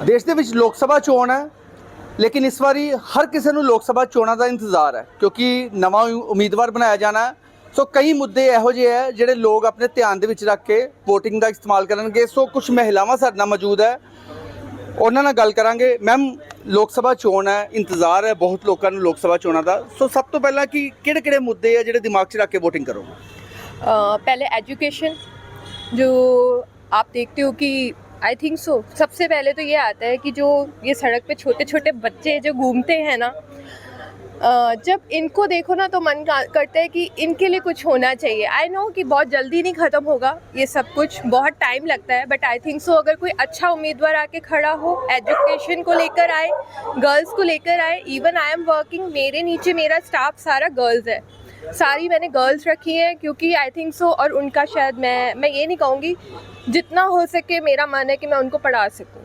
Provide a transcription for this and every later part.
ਦੇਸ਼ ਦੇ ਵਿੱਚ ਲੋਕ ਸਭਾ ਚੋਣ ਹੈ, ਲੇਕਿਨ ਇਸ ਵਾਰੀ ਹਰ ਕਿਸੇ ਨੂੰ ਲੋਕ ਸਭਾ ਚੋਣਾਂ ਦਾ ਇੰਤਜ਼ਾਰ ਹੈ ਕਿਉਂਕਿ ਨਵਾਂ ਉਮੀਦਵਾਰ ਬਣਾਇਆ ਜਾਣਾ ਹੈ। ਸੋ ਕਈ ਮੁੱਦੇ ਇਹੋ ਜਿਹੇ ਹੈ ਜਿਹੜੇ ਲੋਕ ਆਪਣੇ ਧਿਆਨ ਦੇ ਵਿੱਚ ਰੱਖ ਕੇ ਵੋਟਿੰਗ ਦਾ ਇਸਤੇਮਾਲ ਕਰਨਗੇ। ਸੋ ਕੁਝ ਮਹਿਲਾਵਾਂ ਸਾਡੇ ਨਾਲ ਮੌਜੂਦ ਹੈ, ਉਹਨਾਂ ਨਾਲ ਗੱਲ ਕਰਾਂਗੇ। ਮੈਮ, ਲੋਕ ਸਭਾ ਚੋਣ ਹੈ, ਇੰਤਜ਼ਾਰ ਹੈ ਬਹੁਤ ਲੋਕਾਂ ਨੂੰ ਲੋਕ ਸਭਾ ਚੋਣਾਂ ਦਾ। ਸੋ ਸਭ ਤੋਂ ਪਹਿਲਾਂ ਕਿ ਕਿਹੜੇ ਮੁੱਦੇ ਆ ਜਿਹੜੇ ਦਿਮਾਗ 'ਚ ਰੱਖ ਕੇ ਵੋਟਿੰਗ ਕਰੋਗੇ? पहले एजुकेशन, जो आप देखते हो कि आई थिंक सो सबसे पहले तो ये आता है कि जो ये सड़क पे छोटे छोटे बच्चे जो घूमते हैं ना, जब इनको देखो ना तो मन करता है कि इनके लिए कुछ होना चाहिए। आई नो कि बहुत जल्दी नहीं ख़त्म होगा ये सब कुछ, बहुत टाइम लगता है, बट आई थिंक सो अगर कोई अच्छा उम्मीदवार आके खड़ा हो, एजुकेशन को लेकर आए, गर्ल्स को लेकर आए। इवन आई एम वर्किंग, मेरे नीचे मेरा स्टाफ सारा गर्ल्स है, सारी मैंने गर्ल्स रखी हैं क्योंकि आई थिंक सो, और उनका शायद मैं ये नहीं कहूँगी, जितना हो सके मेरा मन है कि मैं उनको पढ़ा सकूँ।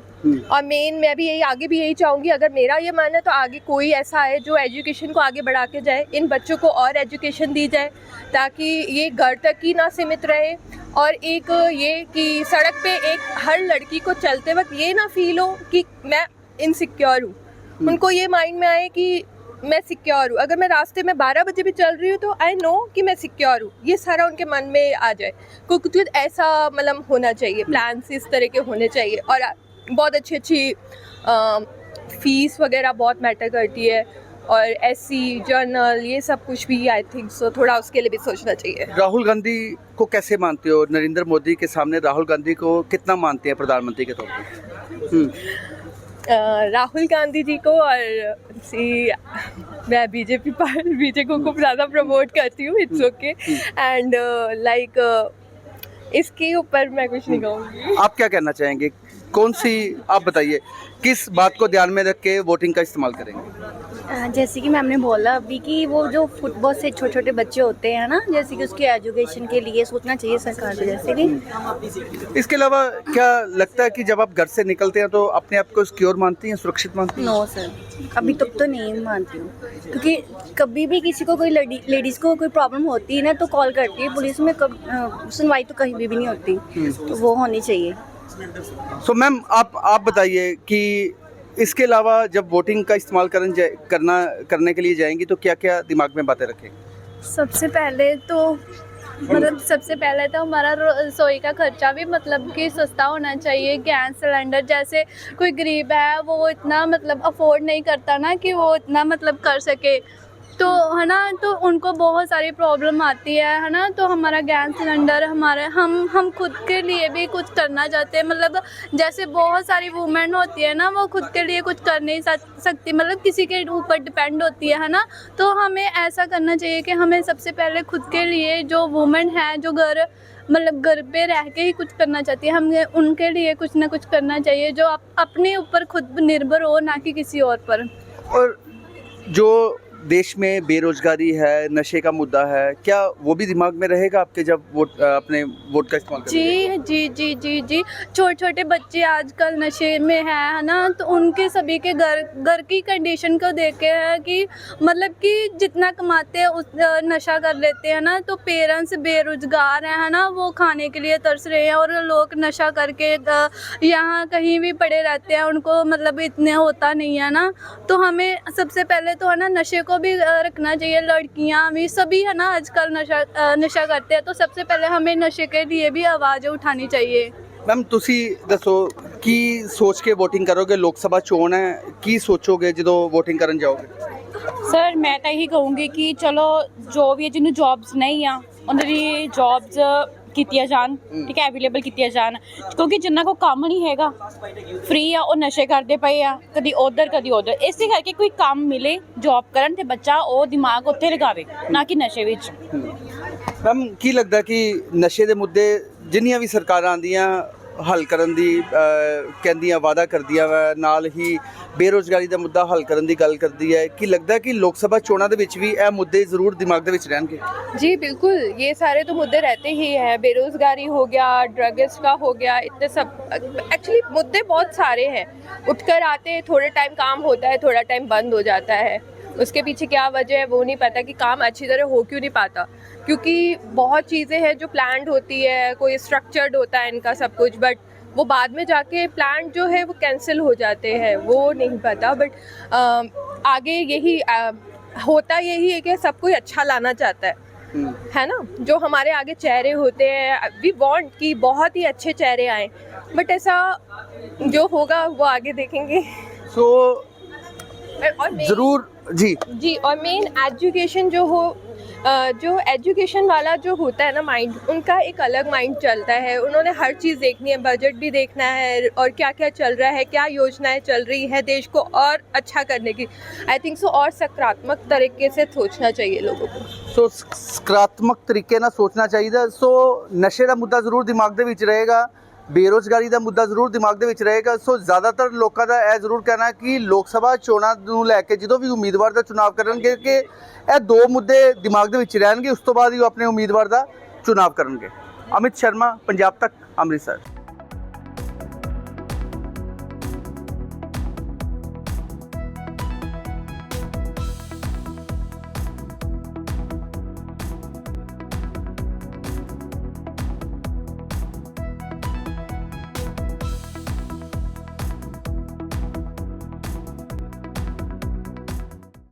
और मेन मैं भी यही आगे भी यही चाहूँगी, अगर मेरा ये मन है तो आगे कोई ऐसा है जो एजुकेशन को आगे बढ़ा के जाए, इन बच्चों को और एजुकेशन दी जाए ताकि ये घर तक ही ना सीमित रहे। और एक ये कि सड़क पे एक हर लड़की को चलते वक्त ये ना फील हो कि मैं इनसिक्योर हूँ, उनको ये माइंड में आए कि मैं सिक्योर हूँ। अगर मैं रास्ते में 12 बजे भी चल रही हूँ तो आई नो कि मैं सिक्योर हूँ, ये सारा उनके मन में आ जाए। कुछ ऐसा मतलब होना चाहिए, प्लान्स इस तरह के होने चाहिए। और बहुत अच्छी फीस वगैरह बहुत मैटर करती है, और एससी जर्नल ये सब कुछ भी आई थिंक सो थोड़ा उसके लिए भी सोचना चाहिए। राहुल गांधी को कैसे मानते हो? नरेंद्र मोदी के सामने राहुल गांधी को कितना मानते हैं प्रधानमंत्री के तौर पे? राहुल गांधी जी को, और मैं बीजेपी को ज़्यादा प्रमोट करती हूँ, इट्स ओके। एंड लाइक इसके ऊपर मैं कुछ नहीं कहूँगी। आप क्या कहना चाहेंगे? कौन सी, आप बताइए, किस बात को ध्यान में रख के वोटिंग का इस्तेमाल करेंगे? जैसे कि मैम ने बोला अभी कि वो जो फुटबॉल से छोटे छोटे बच्चे होते हैं ना, जैसे कि उसके एजुकेशन के लिए सोचना चाहिए सरकार को। जैसे कि इसके अलावा क्या लगता है कि जब आप घर से निकलते हैं तो अपने आप को सिक्योर मानती हैं, सुरक्षित मानती हैं? नो सर, अभी तक तो नहीं मानती हूँ, क्योंकि कभी भी किसी को कोई लेडीज़ को कोई प्रॉब्लम होती है ना तो कॉल करती है पुलिस में, सुनवाई तो कहीं भी नहीं होती, तो वो होनी चाहिए। सो मैम, आप बताइए कि इसके अलावा जब वोटिंग का इस्तेमाल करने के लिए जाएंगी तो क्या क्या दिमाग में बातें रखेंगे? सबसे पहले तो हमारा रसोई का खर्चा भी मतलब कि सस्ता होना चाहिए। गैस सिलेंडर, जैसे कोई गरीब है वो इतना मतलब अफोर्ड नहीं करता ना कि वो इतना मतलब कर सके, तो है ना, तो उनको बहुत सारी प्रॉब्लम आती है ना। तो हमारा गैस सिलेंडर हम खुद के लिए भी कुछ करना चाहते हैं, मतलब जैसे बहुत सारी वुमेन होती है ना, वो खुद के लिए कुछ कर नहीं सकती, मतलब किसी के ऊपर डिपेंड होती है ना। तो हमें ऐसा करना चाहिए कि हमें सबसे पहले खुद के लिए, जो वुमेन है जो घर पे रह के ही कुछ करना चाहती है, हमें उनके लिए कुछ ना कुछ करना चाहिए जो अपने ऊपर खुद निर्भर हो, ना कि किसी और पर। और जो देश में बेरोजगारी है, नशे का मुद्दा है, क्या वो भी दिमाग में रहेगा आपके जब अपने वोट का इस्तेमाल करेंगे? जी, छोटे छोटे बच्चे आजकल नशे में है ना, तो उनके सभी के घर की कंडीशन को देख के है कि मतलब कि जितना कमाते हैं उस नशा कर लेते हैं ना, तो पेरेंट्स बेरोजगार है ना, वो खाने के लिए तरस रहे हैं, और लोग नशा करके यहाँ कहीं भी पड़े रहते हैं, उनको मतलब इतने होता नहीं है ना। तो हमें सबसे पहले तो है ना नशे को भी रखना चाहिए। लड़कियां भी सभी है ना आजकल नशा करते हैं, तो सबसे पहले हमें नशे के लिए भी आवाज़ उठानी चाहिए। मैम, तुसी दसो की सोच के वोटिंग करोगे? लोक सभा चोण है, की सोचोगे जो वोटिंग करन जाओगे? सर मैं तो यही कहूँगी कि चलो जो भी जिन्होंने जॉब्स नहीं आ उन्होंने जॉब्स कीतियां जान, ठीक है, अवेलेबल कीतियां जान, क्योंकि जिन्ना को काम नहीं हैगा, फ्री आ, वो नशे करते पे आ, कभी उधर कभी उधर, इस करके कोई काम मिले जॉब करन ते बच्चा वो दिमाग उत्थे लगावे, ना कि नशे विच। मैम, की लगता कि नशे दे मुद्दे जिन्नियां भी सरकारां आंदियां हल करन दी कहंदियां वादा करदियां वा, नाल ही बेरोजगारी दा मुद्दा हल करन दी गल करदी है, कि लगता है कि लोक सभा चोणां दे विच भी यह मुद्दे जरूर दिमाग दे विच रहणगे? जी बिल्कुल, ये सारे तो मुद्दे रहते ही हैं। बेरोज़गारी हो गया, ड्रग्स का हो गया, इतने सब एक्चुअली मुद्दे बहुत सारे हैं। उठकर आते हैं, थोड़े टाइम काम होता है, थोड़ा टाइम बंद हो जाता है, उसके पीछे क्या वजह है वो नहीं पता कि काम अच्छी तरह हो क्यों नहीं पाता, क्योंकि बहुत चीज़ें हैं जो प्लान्ड होती है, कोई स्ट्रक्चर्ड होता है इनका सब कुछ, बट वो बाद में जाके प्लान जो है वो कैंसिल हो जाते हैं, वो नहीं पता। बट आगे यही होता यही है कि सब कोई अच्छा लाना चाहता है ना। जो हमारे आगे चेहरे होते हैं, वी वांट कि बहुत ही अच्छे चेहरे आए, बट ऐसा जो होगा वो आगे देखेंगे। सो और ज़रूर जी और मेन एजुकेशन जो एजुकेशन वाला जो होता है ना माइंड, उनका एक अलग माइंड चलता है। उन्होंने हर चीज़ देखनी है, बजट भी देखना है और क्या क्या चल रहा है, क्या योजनाएं चल रही है देश को और अच्छा करने की। आई थिंक सो और सकारात्मक तरीके से सोचना चाहिए लोगों को। ਸੋ ਸਕਾਰਾਤਮਕ ਤਰੀਕੇ ਨਾਲ ਸੋਚਣਾ ਚਾਹੀਦਾ। ਸੋ ਨਸ਼ੇ ਦਾ ਮੁੱਦਾ ਜ਼ਰੂਰ ਦਿਮਾਗ ਦੇ ਵਿੱਚ ਰਹੇਗਾ, ਬੇਰੁਜ਼ਗਾਰੀ ਦਾ ਮੁੱਦਾ ਜ਼ਰੂਰ ਦਿਮਾਗ ਦੇ ਵਿੱਚ ਰਹੇਗਾ। ਸੋ ਜ਼ਿਆਦਾਤਰ ਲੋਕਾਂ ਦਾ ਇਹ ਜ਼ਰੂਰ ਕਹਿਣਾ ਕਿ ਲੋਕ ਸਭਾ ਚੋਣਾਂ ਨੂੰ ਲੈ ਕੇ ਜਦੋਂ ਵੀ ਉਮੀਦਵਾਰ ਦਾ ਚੁਣਾਵ ਕਰਨਗੇ ਕਿ ਇਹ ਦੋ ਮੁੱਦੇ ਦਿਮਾਗ ਦੇ ਵਿੱਚ ਰਹਿਣਗੇ, ਉਸ ਤੋਂ ਬਾਅਦ ਹੀ ਉਹ ਆਪਣੇ ਉਮੀਦਵਾਰ ਦਾ ਚੁਣਾਵ ਕਰਨਗੇ। ਅਮਿਤ ਸ਼ਰਮਾ, ਪੰਜਾਬ ਤੱਕ, ਅੰਮ੍ਰਿਤਸਰ।